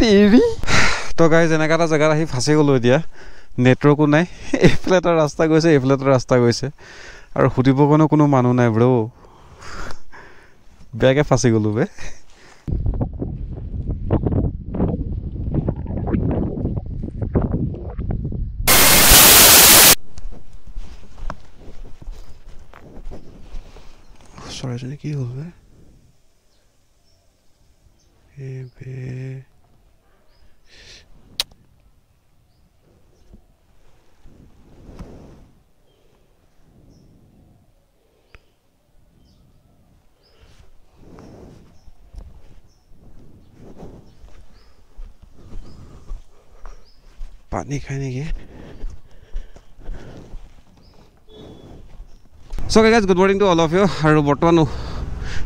তেৰি তো গাইজ এনেকা এটা জেগাত আহি ফাঁচি গ'লো এতিয়া নেটৱৰ্কো নাই এইফালে এটা ৰাস্তা গৈছে এইফালে এটা ৰাস্তা গৈছে আৰু সুধিব কাৰণে কোনো মানুহ নাই ব্ৰ বেয়াকৈ ফাঁচি গ'লো বে চৰাইজনী কি হ'ল বে পানী খাই নেকি So guys, good morning to all of you. আৰু বৰ্তমান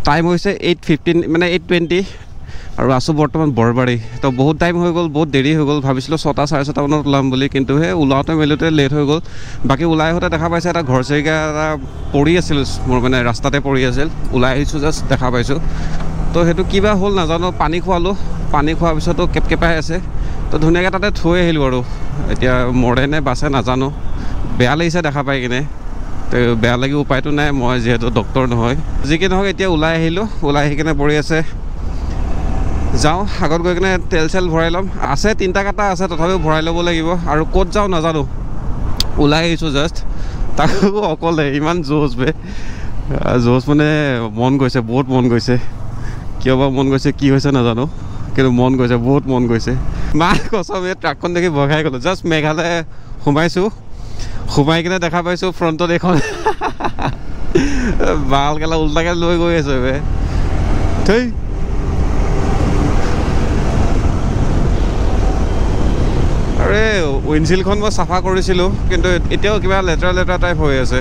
টাইম হৈছে 8:15 মানে 8:20 আৰু আছো বৰ্তমান বৰবাৰী তো বহুত টাইম হৈ গ'ল বহুত দেৰি হৈ গ'ল ভাবিছিলোঁ 6টা 6:30 মানত ওলাম বুলি কিন্তু সেই ওলাওঁতে মেলোতে লেট হৈ গ'ল বাকী ওলাই আহোঁতে দেখা পাইছে এটা ঘৰচিৰিকা এটা পৰি আছিল মোৰ মানে ৰাস্তাতে পৰি আছিল ওলাই আহিছোঁ জাষ্ট দেখা পাইছোঁ তো সেইটো কিবা হ'ল নাজানো পানী খোৱালোঁ পানী খোৱাৰ পিছতো কেপকেপাই আছে তো ধুনীয়াকৈ তাতে থৈ আহিলোঁ আৰু এতিয়া মৰে নে বাচে নাজানো বেয়া লাগিছে দেখা পাই কিনে তো বেয়া লাগি উপায়টো নাই মই যিহেতু ডক্টৰ নহয় যি কি নহওক এতিয়া ওলাই আহিলোঁ ওলাই আহি কিনে পৰি আছে যাওঁ আগত গৈ কিনে তেল চেল ভৰাই ল'ম আছে 3টা কাটা আছে তথাপিও ভৰাই ল'ব লাগিব আৰু ক'ত যাওঁ নাজানো ওলাই আহিছোঁ জাষ্ট তাকো অকলে ইমান জোচ বে জোচ মানে মন গৈছে বহুত মন গৈছে কিয় বা মন গৈছে কি হৈছে নাজানো কিন্তু মন গৈছে বহুত মন গৈছে মা কচম এই ট্ৰাকখন দেখি ভয় খাই গ'লোঁ জাষ্ট মেঘালয় সোমাইছোঁ সোমাই কিনে দেখা পাইছোঁ ফ্ৰণ্টত এখন বাল গেলা উল্টাকৈ লৈ গৈ আছে বে থৈ আৰে উইণ্ডশ্বিল্ডখন মই চাফা কৰিছিলোঁ কিন্তু এতিয়াও কিবা লেতেৰা লেতেৰা টাইপ হৈ আছে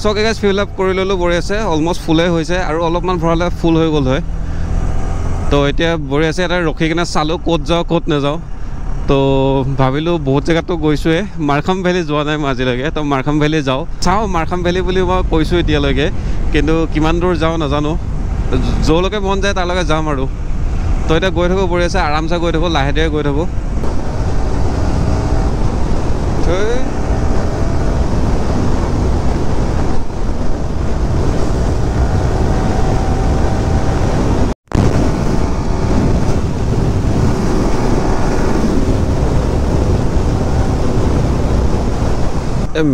চ' গাইজ ফিল আপ কৰি ল'লোঁ বঢ়ি আছে অলমষ্ট ফুলেই হৈছে আৰু অলপমান ভৰালে ফুল হৈ গ'ল হয় তো এতিয়া বঢ়ি আছে এটা ৰখি কিনে চালোঁ ক'ত যাওঁ ক'ত নাযাওঁ তো ভাবিলোঁ বহুত জেগাতো গৈছোঁৱে মাৰখাম ভেলী যোৱা নাই মই আজিলৈকে তো মাৰখাম ভেলী যাওঁ চাওঁ মাৰখাম ভেলী বুলি মই কৈছোঁ এতিয়ালৈকে কিন্তু কিমান দূৰ যাওঁ নাজানো য'লৈকে মন যায় তালৈকে যাম আৰু তো এতিয়া গৈ থাকোঁ বঢ়ি আছে আৰামছে গৈ থাকোঁ লাহে ধীৰে গৈ থাকোঁ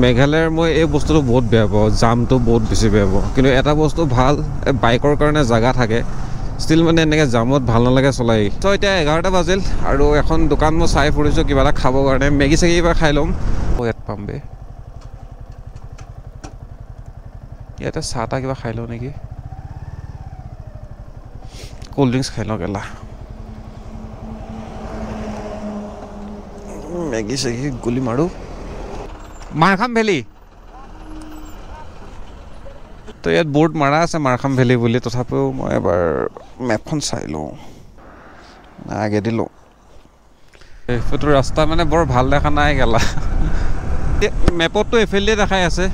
মেঘালয়ৰ মই এই বস্তুটো বহুত বেয়া পাওঁ জামটো বহুত বেছি বেয়া পাওঁ কিন্তু এটা বস্তু ভাল বাইকৰ কাৰণে জেগা থাকে ষ্টিল মানে এনেকৈ জামত ভাল নালাগে চলাই তো এতিয়া 11টা বাজিল আৰু এখন দোকান মই চাই ফুৰিছোঁ কিবা এটা খাবৰ কাৰণে মেগী চেগী কিবা খাই ল'ম ইয়াত পাম বে ইয়াতে চাহ তাহ কিবা খাই লওঁ নেকি কোল্ড ড্ৰিংকছ খাই লওঁ গেলা মেগী চেগী গুলি মাৰোঁ মাৰখাম ভেলী তো ইয়াত বৰ্ড মাৰা আছে মাৰখাম ভেলী বুলি তথাপিও মই এবাৰ মেপখন চাই লওঁ আগেদি লওঁ এইটো ৰাস্তা মানে বৰ ভাল দেখা নাই গেলা মেপততো এইফালে দেখাই আছে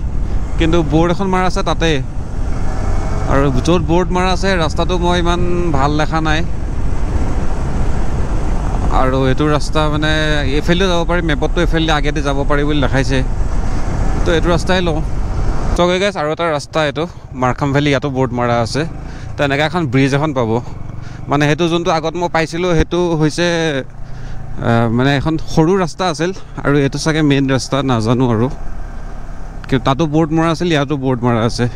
কিন্তু বৰ্ড এখন মাৰা আছে তাতে আৰু য'ত বৰ্ড মাৰা আছে ৰাস্তাটো মই ইমান ভাল দেখা নাই আৰু এইটো ৰাস্তা মানে এইফালেও যাব পাৰি মেপততো এইফালে আগেদি যাব পাৰি বুলি দেখাইছে তো এইটো ৰাস্তাই লওঁ তো গাইজ আৰু এটা ৰাস্তা এইটো মাৰখাম ভেলী ইয়াতো বৰ্ড মাৰা আছে তো এনেকৈ এখন ব্ৰিজ এখন পাব মানে সেইটো যোনটো আগত মই পাইছিলোঁ সেইটো হৈছে মানে এখন সৰু ৰাস্তা আছিল আৰু এইটো চাগে মেইন ৰাস্তা নাজানো আৰু কিন্তু তাতো বৰ্ড মৰা আছিল ইয়াতো বৰ্ড মৰা আছে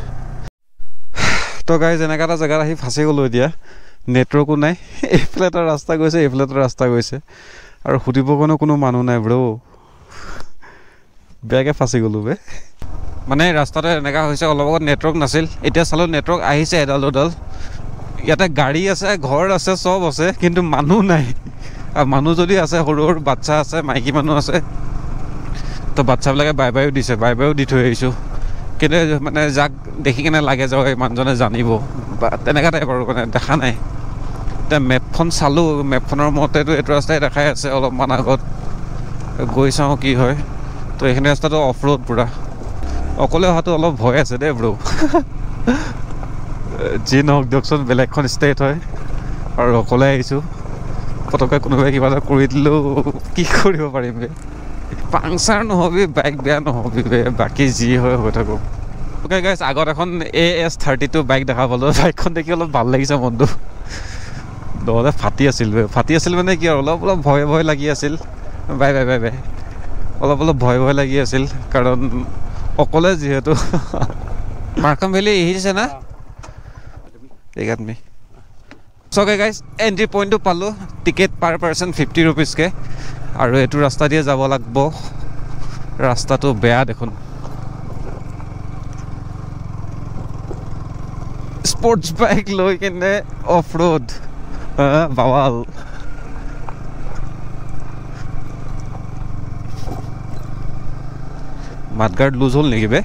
তো গাইজ এনেকুৱা এটা জেগাত আহি ফাঁচি গ'লোঁ এতিয়া নেটৱৰ্কো নাই এইফালে এটা ৰাস্তা গৈছে এইফালে এটা ৰাস্তা গৈছে আৰু সুধিব কাৰণে কোনো মানুহ নাই ব্ৰ বেয়াকৈ ফাঁচি গ'লোঁ বে মানে ৰাস্তাটো এনেকুৱা হৈছে অলপ আগত নেটৱৰ্ক নাছিল এতিয়া চালোঁ নেটৱৰ্ক আহিছে এডাল দুডাল ইয়াতে গাড়ী আছে ঘৰ আছে চব আছে কিন্তু মানুহ নাই আৰু মানুহ যদি আছে সৰু সৰু বাচ্ছা আছে মাইকী মানুহ আছে তো বাচ্ছাবিলাকে বাই বায়ো দিছে বাই বায়ো দি থৈ আহিছোঁ কিন্তু মানে যাক দেখি কেনে লাগে যে এই মানুহজনে জানিব বা তেনেকুৱা টাইপ আৰু মানে দেখা নাই এতিয়া মেপখন চালোঁ মেপখনৰ মতেতো এইটো ৰাস্তাই দেখাই আছে অলপমান আগত গৈ চাওঁ কি হয় তো এইখিনি ৰাস্তাটো অফ ৰোড পূৰা অকলে অহাটো অলপ ভয় আছে দেই ব্ৰ যি নহওক দিয়কচোন বেলেগখন ষ্টেট হয় আৰু অকলে আহিছোঁ পটককৈ কোনোবাই কিবা এটা কৰি দিলেও কি কৰিব পাৰিম বে পাংচাৰ নহবি বাইক বেয়া নহবি বে বাকী যি হয় হৈ থাকোঁ অ'কে গাইছ আগত এখন AS32 বাইক দেখা পালোঁ বাইকখন দেখি অলপ ভাল লাগিছে মনটো নহ'লে ফাটি আছিল মানে কি আৰু অলপ ভয় লাগি আছিল বাই অলপ ভয় লাগি আছিল কাৰণ অকলে যিহেতু মাৰ্কাম ভেলি আহিছে না এক আদমি চকে গাইজ এণ্ট্ৰি পইণ্টটো পালোঁ টিকেট পাৰ পাৰ্চন 50 rupeesকৈ আৰু এইটো ৰাস্তা দিয়ে যাব লাগিব ৰাস্তাটো বেয়া দেখোন স্পৰ্টছ বাইক লৈ কিনে অফ ৰোড বাৱাল মাডগাৰ্ড লুজ হ'ল নেকি বে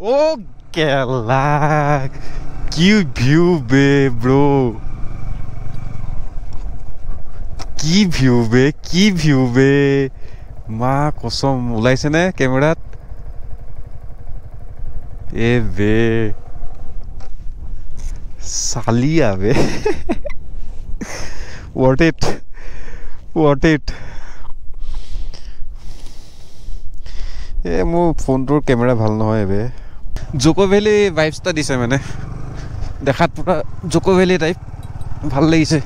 Oh, Kerala! কি ভিউ বে ব্ৰো কি ভিউ বে মা কসম ওলাইছে নে কেমেৰাত এ বে সালিয়া বে worth it মোৰ ফোনটোৰ কেমেৰা ভাল নহয় বে জোকো ভেলি ভাইবছ এটা দিছে মানে দেখাত পুৰা জোকো ভেলি টাইপ ভাল লাগিছে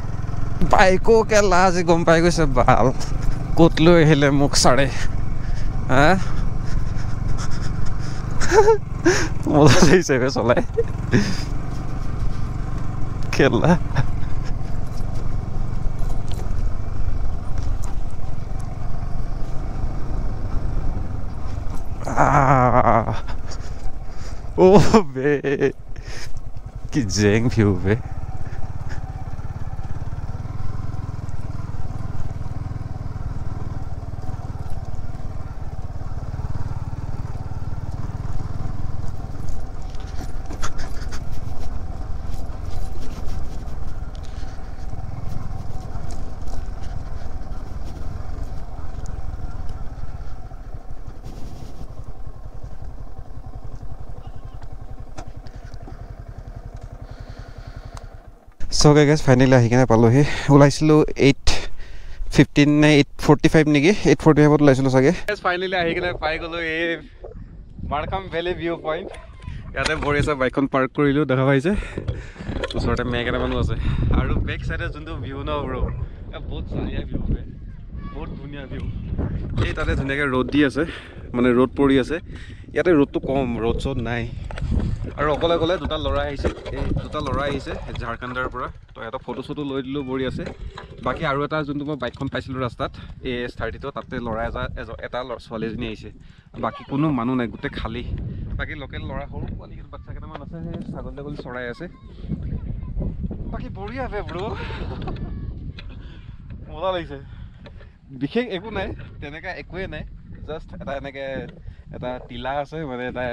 বাইকো কেলা আজি গম পাই গৈছে ভাল ক'ত লৈ আহিলে মোক চাৰে হা মজা লাগিছে বে চলাই কেলা ও বে কি জেং ভিউ বে So guys finally আহি কিনে পালোহি ওলাইছিলোঁ 8:15 নে 8:45 নেকি 8:45 ওলাইছিলোঁ চাগে ফাইনেলি আহি কিনে পাই গ'লোঁ এই মাৰ্কাম ভেলি ভিউ পইণ্ট ইয়াতে ভৰি আছে বাইকখন পাৰ্ক কৰিলোঁ দেখা পাইছে ওচৰতে মেঘ এটামানো আছে আৰু বেক চাইডে যোনটো ভিউ ন ব্ৰ বহুত চাৰিয়া ভিউ বহুত ধুনীয়া ভিউ এই তাতে ধুনীয়াকৈ ৰ'দ দি আছে মানে ৰ'দ পৰি আছে ইয়াতে ৰ'দটো কম ৰ'দ চ'দ নাই আৰু অকলে দুটা ল'ৰা আহিছে ঝাৰখণ্ডৰ পৰা তো এটা ফটো চটো লৈ দিলোঁ বঢ়ি আছে বাকী আৰু এটা যোনটো মই বাইকখন পাইছিলোঁ ৰাস্তাত AS32 তাতে ল'ৰা এটা ছোৱালী এজনী আহিছে বাকী কোনো মানুহ নাই গোটেই খালী বাকী লোকেল ল'ৰা সৰু পোৱালি বাচ্চা কেইটামান আছে ছাগলী চৰাই আছে বাকী বঢ়িয়া বে ব্ৰ মজা লাগিছে বিশেষ একো নাই তেনেকৈ একোৱেই নাই জাষ্ট এটা এনেকৈ এটা টিলা আছে মানে এটা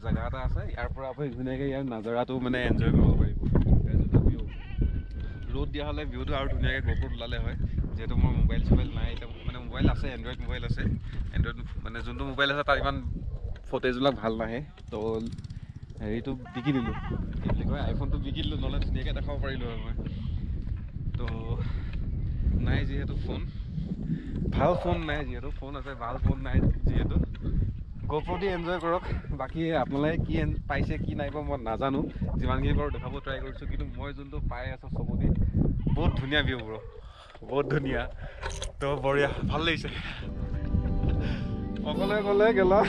জেগা এটা আছে ইয়াৰ পৰা আপুনি ধুনীয়াকৈ ইয়াৰ নাজাৰাটো মানে এনজয় কৰিব পাৰিব ভিউ ৰ'দ দিয়া হ'লে ভিউটো আৰু ধুনীয়াকৈ গপুৰত ওলালে হয় যিহেতু মোৰ মোবাইল চোবাইল নাই এতিয়া মানে মোবাইল আছে এণ্ড্ৰইড মোবাইল আছে এণ্ড্ৰইড মানে যোনটো মোবাইল আছে তাৰ ইমান ফুটেজবিলাক ভাল নাহে তো হেৰিটো বিকি দিলোঁ কি বুলি কয় আইফোনটো বিকি দিলোঁ নহ'লে ধুনীয়াকৈ দেখাব পাৰিলোঁ হয় মই তো নাই যিহেতু ভাল ফোন নাই যিহেতু ফোন আছে ভাল ফোন নাই যিহেতু GoPro দি এনজয় কৰক বাকী আপোনালোকে কি পাইছে কি নাই পোৱা মই নাজানো যিমানখিনি বাৰু দেখাব ট্ৰাই কৰিছোঁ কিন্তু মই যোনটো পাই আছোঁ চকুদি বহুত ধুনীয়া ভিউ ব্ৰ বহুত ধুনীয়া তো বঢ়িয়া ভাল লাগিছে অকলে গেলা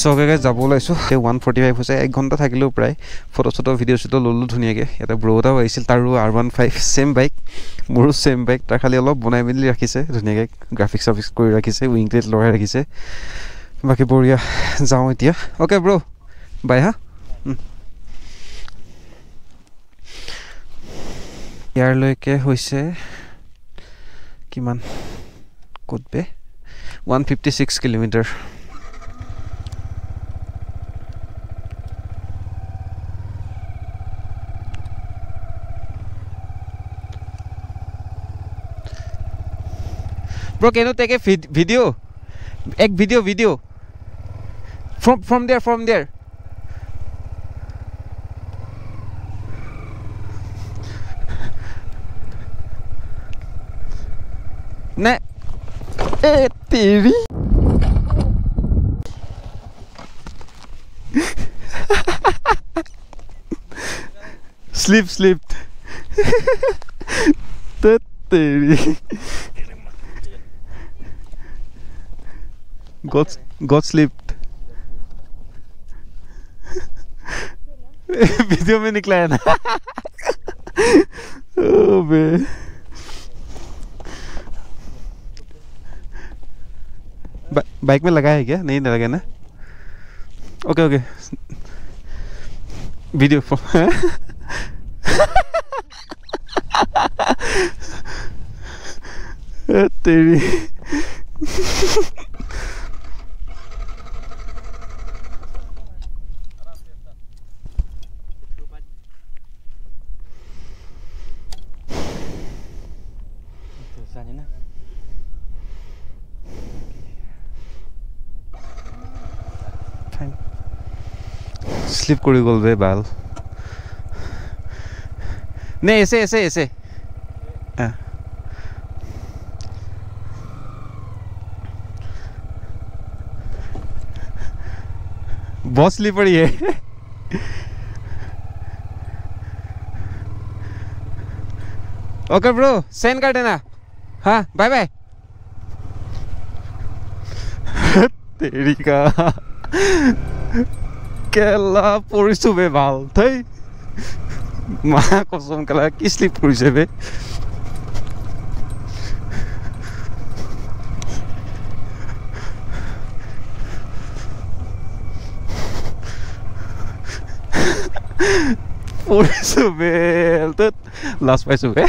চকে যাব ওলাইছোঁ 1:45 হৈছে 1 ঘণ্টা থাকিলেও প্ৰায় ফটো চটো ভিডিঅ' চিডিঅ' ল'লোঁ ধুনীয়াকৈ ইয়াতে ব্ৰ' এটাও আহিছিল তাৰো R15 ছেম বাইক মোৰো ছেম বাইক তাৰ খালি অলপ বনাই মেলি ৰাখিছে ধুনীয়াকৈ গ্ৰাফিক্স চাফিক্স কৰি ৰাখিছে উইং প্লেট লগাই ৰাখিছে বাকী বঢ়িয়া যাওঁ এতিয়া অ'কে ব্ৰ' বাই হা ইয়াৰলৈকে হৈছে কিমান ক'ত বে 156 kilometre Bro, can you take a video? Ek video. From there. Ne? Teri. Slipped. Teri. Got slipped. Video में निकला है ना ओ बे बाइक में लगा है क्या नहीं लगा ना ओके वीडियो तेरी स्लिप কৰি গল বে বাল নে এসে बहुत स्लीपर ही है ओके ब्रो सेंड कर देना हाँ बाय तेरी का केला পৰিছো বে ভাল থৈ মা কসম কেলা কি স্লিপ কৰিছে বে পৰিছো বে তত লাষ্ট পাইছো বে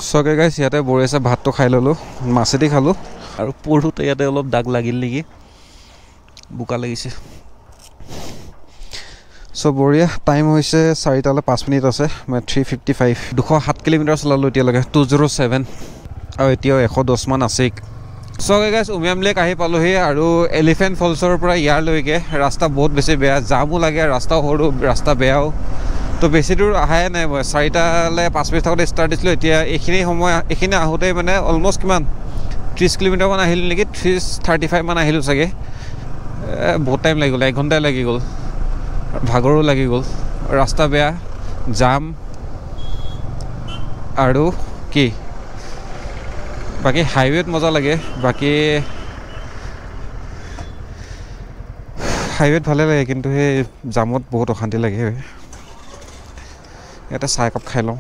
সকে গাইছ ইয়াতে বঢ়িয়াছে ভাতটো খাই ল'লোঁ মাছেদি খালোঁ আৰু পঢ়োঁতে ইয়াতে অলপ দাগ লাগিল নেকি বোকা লাগিছে চ' বঢ়িয়া টাইম হৈছে 4টালৈ 5 মিনিট আছে মই 3:55 207 কিলোমিটাৰ চলালোঁ এতিয়ালৈকে 207 আৰু এতিয়াও 110 মান আছেই সকে গাইছ উমিয়াম লেক আহি পালোহি আৰু এলিফেণ্ট ফলছৰ পৰা ইয়াৰলৈকে ৰাস্তা বহুত বেছি বেয়া জামো লাগে ৰাস্তাও সৰু ৰাস্তা বেয়াও তো বেছি দূৰ আহাই নাই মই 4টালৈ 5 মিনিট থাকোঁতে ষ্টাৰ্ট দিছিলোঁ এতিয়া এইখিনি আহোঁতে মানে অলমষ্ট কিমান 30 কিলোমিটাৰমান আহিলোঁ নেকি 35 মান আহিলোঁ চাগে বহুত টাইম লাগি গ'ল 1 ঘণ্টাই লাগি গ'ল ভাগৰো লাগি গ'ল ৰাস্তা বেয়া জাম আৰু কি বাকী হাইৱেত মজা লাগে বাকী হাইৱেত ভালে লাগে কিন্তু সেই জামত বহুত অশান্তি লাগে ইয়াতে চাহ একাপ খাই লওঁ